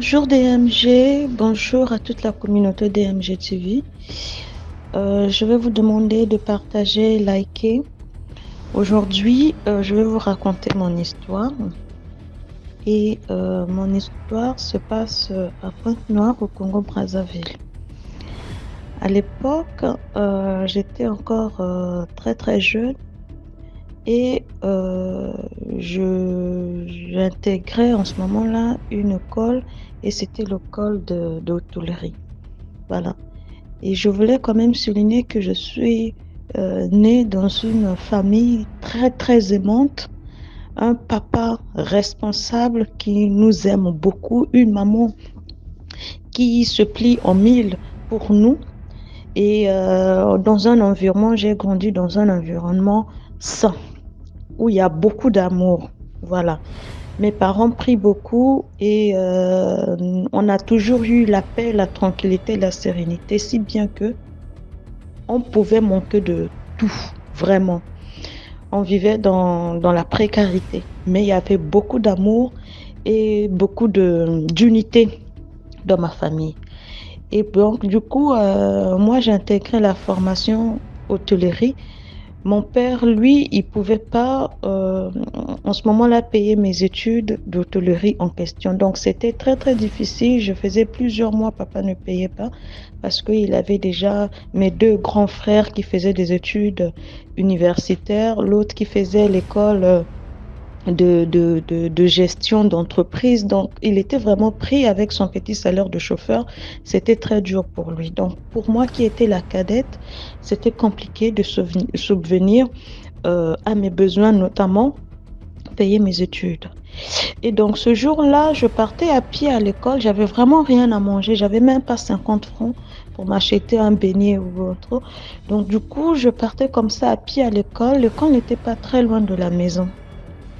Bonjour DMG, bonjour à toute la communauté DMG TV. Je vais vous demander de partager, liker. Aujourd'hui, je vais vous raconter mon histoire. Et mon histoire se passe à Pointe-Noire, au Congo-Brazzaville. À l'époque, j'étais encore très très jeune et j'intégrais en ce moment-là une école et c'était l'école d'hôtellerie. Voilà. Et je voulais quand même souligner que je suis née dans une famille très très aimante, un papa responsable qui nous aime beaucoup, une maman qui se plie en mille pour nous. Et j'ai grandi dans un environnement sain, où il y a beaucoup d'amour. Voilà. Mes parents prient beaucoup et on a toujours eu la paix, la tranquillité, la sérénité, si bien que on pouvait manquer de tout, vraiment. On vivait dans la précarité, mais il y avait beaucoup d'amour et beaucoup d'unité dans ma famille. Et donc, du coup, moi, j'ai intégré la formation hôtellerie. Mon père, lui, il pouvait pas, en ce moment-là, payer mes études d'hôtellerie en question. Donc, c'était très, très difficile. Je faisais plusieurs mois, papa ne payait pas parce qu'il avait déjà mes deux grands frères qui faisaient des études universitaires, l'autre qui faisait l'école de gestion d'entreprise. Donc, il était vraiment pris avec son petit salaire de chauffeur. C'était très dur pour lui. Donc, pour moi qui étais la cadette, c'était compliqué de subvenir à mes besoins, notamment payer mes études. Et donc, ce jour-là, je partais à pied à l'école. J'avais vraiment rien à manger. J'avais même pas 50 francs pour m'acheter un beignet ou autre. Donc, du coup, je partais comme ça à pied à l'école. L'école n'était pas très loin de la maison.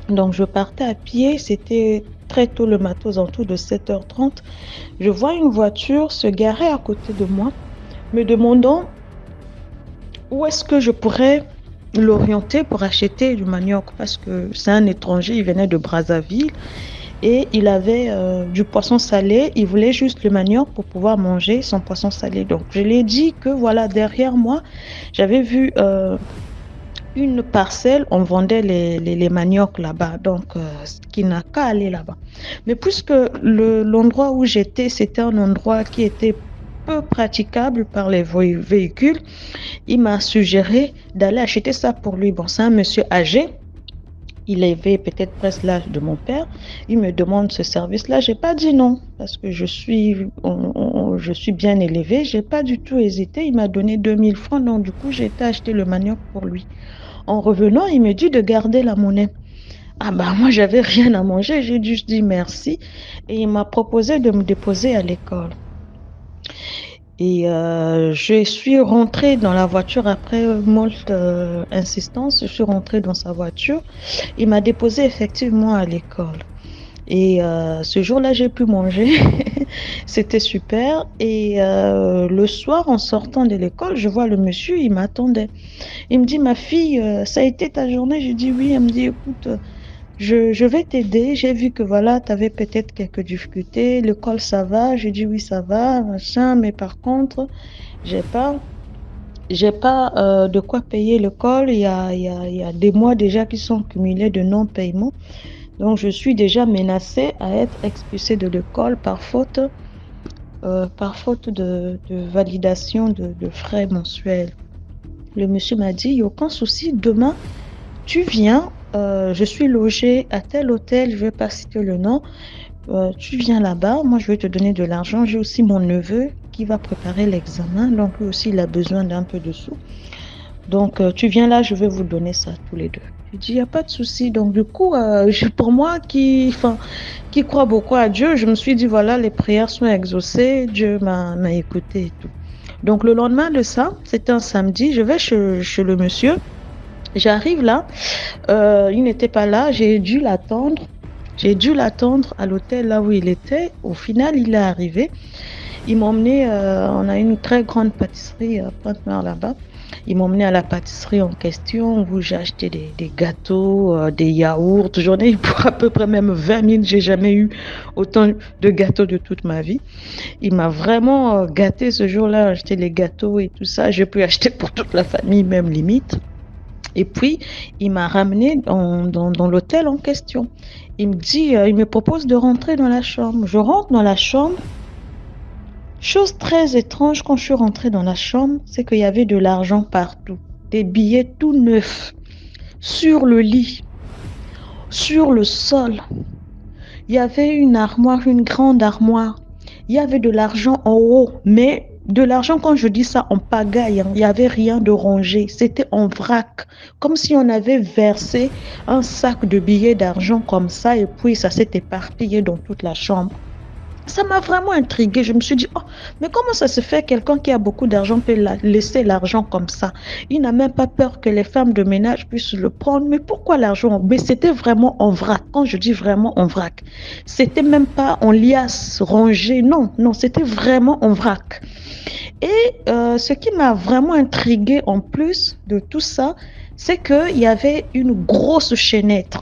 Donc, je partais à pied, c'était très tôt le matin, aux alentours de 7h30. Je vois une voiture se garer à côté de moi, me demandant où est-ce que je pourrais l'orienter pour acheter du manioc, parce que c'est un étranger, il venait de Brazzaville et il avait du poisson salé, il voulait juste le manioc pour pouvoir manger son poisson salé. Donc, je lui ai dit que voilà, derrière moi, j'avais vu une parcelle, on vendait les maniocs là-bas, donc qui n'a qu'à aller là-bas. Mais puisque l'endroit où j'étais, c'était un endroit qui était peu praticable par les véhicules, il m'a suggéré d'aller acheter ça pour lui. Bon, c'est un monsieur âgé, il avait peut-être presque l'âge de mon père. Il me demande ce service-là. J'ai pas dit non parce que je suis bien élevée. J'ai pas du tout hésité. Il m'a donné 2000 francs. Donc, du coup, j'ai été acheter le manioc pour lui. En revenant, il me dit de garder la monnaie. Ah bah moi, j'avais rien à manger. J'ai juste dit merci. Et il m'a proposé de me déposer à l'école. Et je suis rentrée dans la voiture après moult insistance. Je suis rentrée dans sa voiture. Il m'a déposé effectivement à l'école. Et ce jour-là, j'ai pu manger. C'était super. Et le soir, en sortant de l'école, je vois le monsieur, il m'attendait. Il me dit, ma fille, ça a été ta journée? Je dis oui. Elle me dit, écoute, je vais t'aider. J'ai vu que voilà, tu avais peut-être quelques difficultés. L'école, ça va? Je dis oui, ça va, machin. Mais par contre, j'ai pas, j'ai pas de quoi payer l'école. Il y a des mois déjà qui sont cumulés de non-paiement. Donc, je suis déjà menacée à être expulsée de l'école par faute de validation de frais mensuels. Le monsieur m'a dit, il n'y a aucun souci, demain, tu viens, je suis logée à tel hôtel, je ne vais pas citer le nom, tu viens là-bas, moi je vais te donner de l'argent. J'ai aussi mon neveu qui va préparer l'examen, donc lui aussi il a besoin d'un peu de sous. Donc tu viens là, je vais vous donner ça tous les deux. Je dis, il n'y a pas de souci. Donc du coup, pour moi qui crois beaucoup à Dieu, je me suis dit, voilà, les prières sont exaucées, Dieu m'a écouté et tout. Donc le lendemain de ça, c'était un samedi, je vais chez le monsieur. J'arrive là, il n'était pas là, j'ai dû l'attendre. J'ai dû l'attendre à l'hôtel là où il était. Au final, il est arrivé. Il m'a emmené, on a une très grande pâtisserie à Pointe-Noire là-bas. Il m'a emmené à la pâtisserie en question où j'ai acheté des gâteaux, des yaourts. J'en ai eu pour à peu près même 20 000. J'ai jamais eu autant de gâteaux de toute ma vie. Il m'a vraiment gâté ce jour-là, acheté les gâteaux et tout ça. J'ai pu acheter pour toute la famille, même limite. Et puis, il m'a ramené dans l'hôtel en question. Il me propose de rentrer dans la chambre. Je rentre dans la chambre. Chose très étrange quand je suis rentrée dans la chambre, c'est qu'il y avait de l'argent partout. Des billets tout neufs, sur le lit, sur le sol. Il y avait une armoire, une grande armoire. Il y avait de l'argent en haut, mais de l'argent, quand je dis ça, en pagaille, hein. Il n'y avait rien de rangé. C'était en vrac, comme si on avait versé un sac de billets d'argent comme ça, et puis ça s'est éparpillé dans toute la chambre. Ça m'a vraiment intriguée. Je me suis dit, oh, mais comment ça se fait quelqu'un qui a beaucoup d'argent peut laisser l'argent comme ça? Il n'a même pas peur que les femmes de ménage puissent le prendre. Mais pourquoi l'argent? Mais c'était vraiment en vrac. Quand je dis vraiment en vrac, c'était même pas en liasse rangée. Non, non, c'était vraiment en vrac. Et ce qui m'a vraiment intriguée en plus de tout ça, c'est qu'il y avait une grosse chaînette.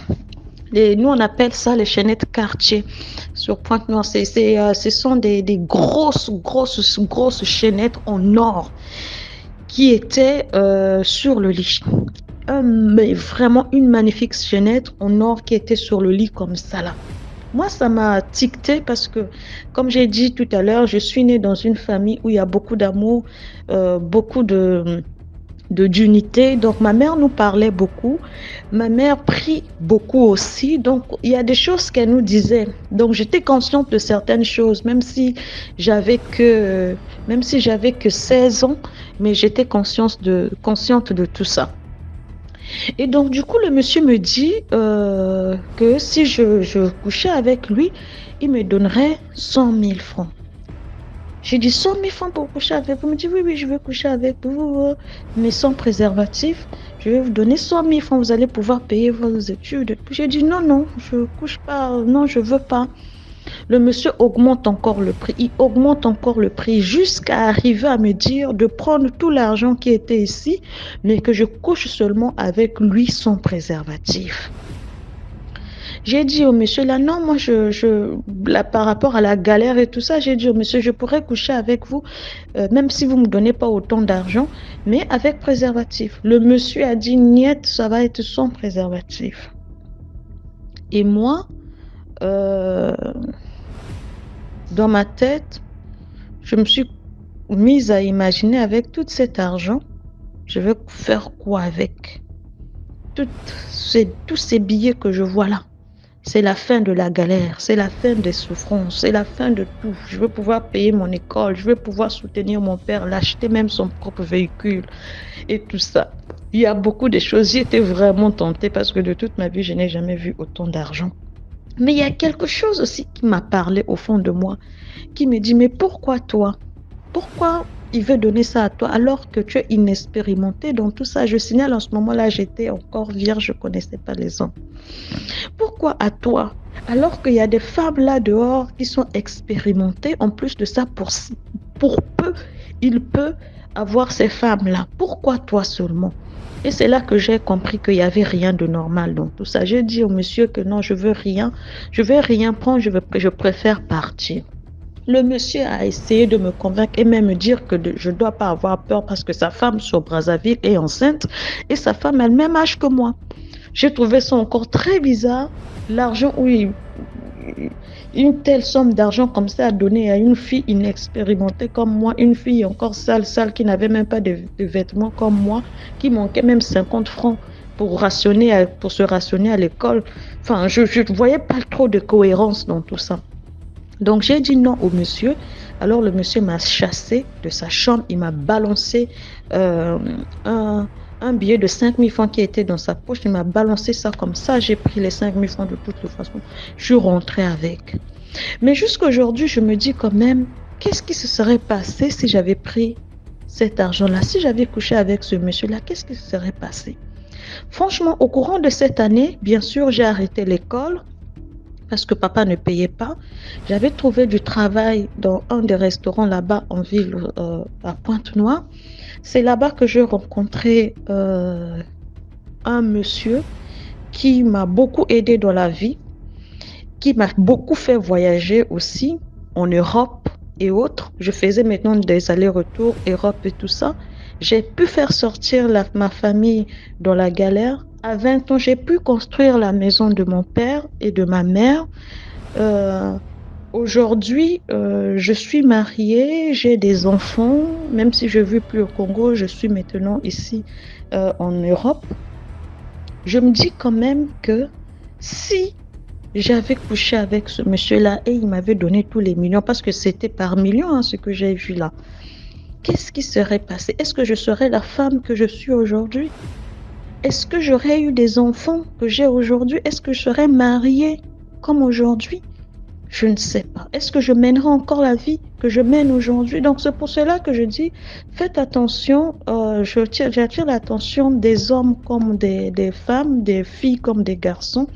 Nous, on appelle ça les chaînettes Cartier sur Pointe-Noire. Ce sont des grosses chaînettes en or qui étaient sur le lit. Mais vraiment une magnifique chaînette en or qui était sur le lit comme ça là. Moi, ça m'a tiqueté parce que, comme j'ai dit tout à l'heure, je suis née dans une famille où il y a beaucoup d'amour, beaucoup d'unité. Donc, ma mère nous parlait beaucoup. Ma mère prie beaucoup aussi. Donc, il y a des choses qu'elle nous disait. Donc, j'étais consciente de certaines choses, même si j'avais que 16 ans, mais j'étais consciente de tout ça. Et donc, du coup, le monsieur me dit que si je couchais avec lui, il me donnerait 100 000 francs. J'ai dit 100 000 francs pour coucher avec vous. Il me dit oui, oui, je veux coucher avec vous, mais sans préservatif. Je vais vous donner 100 000 francs, vous allez pouvoir payer vos études. J'ai dit non, non, je couche pas, non, je veux pas. Le monsieur augmente encore le prix, il augmente encore le prix jusqu'à arriver à me dire de prendre tout l'argent qui était ici, mais que je couche seulement avec lui sans préservatif. J'ai dit au monsieur là, non, moi, là, par rapport à la galère et tout ça, j'ai dit au monsieur, je pourrais coucher avec vous, même si vous ne me donnez pas autant d'argent, mais avec préservatif. Le monsieur a dit, niet, ça va être sans préservatif. Et moi, dans ma tête, je me suis mise à imaginer avec tout cet argent, je vais faire quoi avec tous ces billets que je vois là. C'est la fin de la galère, c'est la fin des souffrances, c'est la fin de tout. Je veux pouvoir payer mon école, je veux pouvoir soutenir mon père, l'acheter même son propre véhicule et tout ça. Il y a beaucoup de choses. J'étais vraiment tentée parce que de toute ma vie, je n'ai jamais vu autant d'argent. Mais il y a quelque chose aussi qui m'a parlé au fond de moi, qui me dit, mais pourquoi toi? Pourquoi il veut donner ça à toi alors que tu es inexpérimenté dans tout ça? Je signale, en ce moment-là, j'étais encore vierge, je ne connaissais pas les hommes. Pourquoi à toi? Alors qu'il y a des femmes là dehors qui sont expérimentées, en plus de ça, pour peu, il peut avoir ces femmes-là. Pourquoi toi seulement? Et c'est là que j'ai compris qu'il n'y avait rien de normal dans tout ça. J'ai dit au monsieur que non, je vais rien prendre, je préfère partir. Le monsieur a essayé de me convaincre et même me dire que je ne dois pas avoir peur parce que sa femme sur Brazzaville est enceinte et sa femme a le même âge que moi. J'ai trouvé ça encore très bizarre. L'argent, oui, une telle somme d'argent comme ça à donner à une fille inexpérimentée comme moi, une fille encore sale, qui n'avait même pas de vêtements comme moi, qui manquait même 50 francs pour se rationner à l'école. Enfin, je ne voyais pas trop de cohérence dans tout ça. Donc j'ai dit non au monsieur. Alors le monsieur m'a chassé de sa chambre. Il m'a balancé un billet de 5 000 francs qui était dans sa poche. Il m'a balancé ça comme ça. J'ai pris les 5 000 francs de toute façon. Je suis rentrée avec. Mais jusqu'à aujourd'hui, je me dis quand même, qu'est-ce qui se serait passé si j'avais pris cet argent-là? Si j'avais couché avec ce monsieur-là, qu'est-ce qui se serait passé? Franchement, au courant de cette année, bien sûr, j'ai arrêté l'école. parce que papa ne payait pas. J'avais trouvé du travail dans un des restaurants là-bas en ville, à Pointe-Noire. C'est là-bas que j'ai rencontré un monsieur qui m'a beaucoup aidé dans la vie, qui m'a beaucoup fait voyager aussi en Europe et autres. Je faisais maintenant des allers-retours Europe et tout ça. J'ai pu faire sortir ma famille dans la galère. À 20 ans, j'ai pu construire la maison de mon père et de ma mère. Euh, Aujourd'hui, je suis mariée, j'ai des enfants, même si je ne vis plus au Congo, je suis maintenant ici en Europe. Je me dis quand même que si j'avais couché avec ce monsieur-là et il m'avait donné tous les millions, parce que c'était par millions hein, ce que j'ai vu là, qu'est-ce qui serait passé? Est-ce que je serais la femme que je suis aujourd'hui? Est-ce que j'aurais eu des enfants que j'ai aujourd'hui? Est-ce que je serais mariée comme aujourd'hui? Je ne sais pas. Est-ce que je mènerai encore la vie que je mène aujourd'hui? Donc c'est pour cela que je dis, faites attention, j'attire l'attention des hommes comme des femmes, des filles comme des garçons,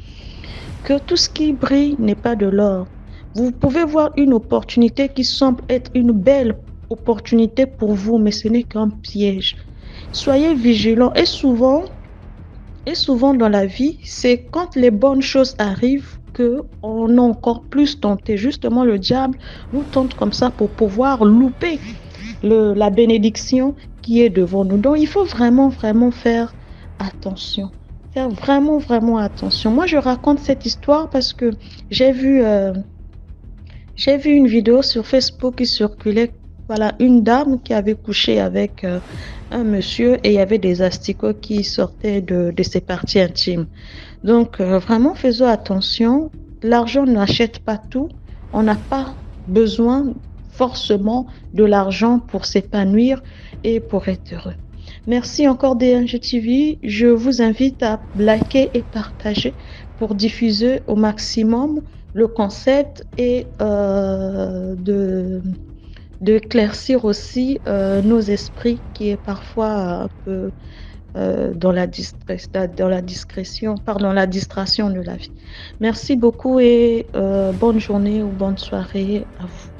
que tout ce qui brille n'est pas de l'or. Vous pouvez voir une opportunité qui semble être une belle opportunité pour vous, mais ce n'est qu'un piège. Soyez vigilants et souvent dans la vie, c'est quand les bonnes choses arrivent que on est encore plus tenté. Justement, le diable nous tente comme ça pour pouvoir louper la bénédiction qui est devant nous. Donc, il faut vraiment, vraiment faire attention. Faire vraiment, vraiment attention. Moi, je raconte cette histoire parce que j'ai vu, euh, j'ai vu une vidéo sur Facebook qui circulait. Voilà, une dame qui avait couché avec un monsieur et il y avait des asticots qui sortaient de ses parties intimes. Donc, vraiment, faisons attention. L'argent n'achète pas tout. On n'a pas besoin forcément de l'argent pour s'épanouir et pour être heureux. Merci encore DNG TV. Je vous invite à liker et partager pour diffuser au maximum le concept et d'éclaircir aussi nos esprits qui est parfois un peu dans la discrétion, pardon, la distraction de la vie. Merci beaucoup et bonne journée ou bonne soirée à vous.